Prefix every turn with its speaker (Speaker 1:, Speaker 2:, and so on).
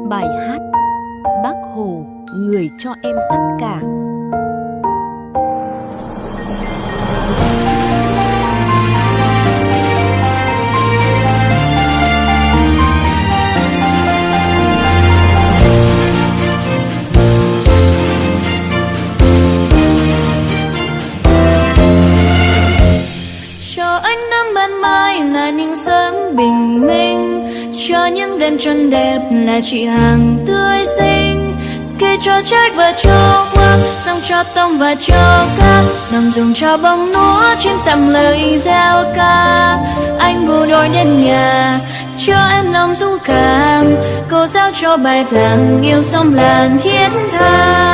Speaker 1: Bài hát Bác Hồ, người cho em tất cả.
Speaker 2: Cho ánh nắng ban mai là những sáng bình minh, cho những đêm tròn đẹp là chị hàng tươi xinh. Cây cho trái và cho hoa, sông cho tôm và cho cá, đồng ruộng cho bông lúa, chuyên tặng lời gieo ca. Anh bộ đội đến nhà cho em lòng dũng cảm, cô giáo cho bài giảng yêu sông làng thiên tha.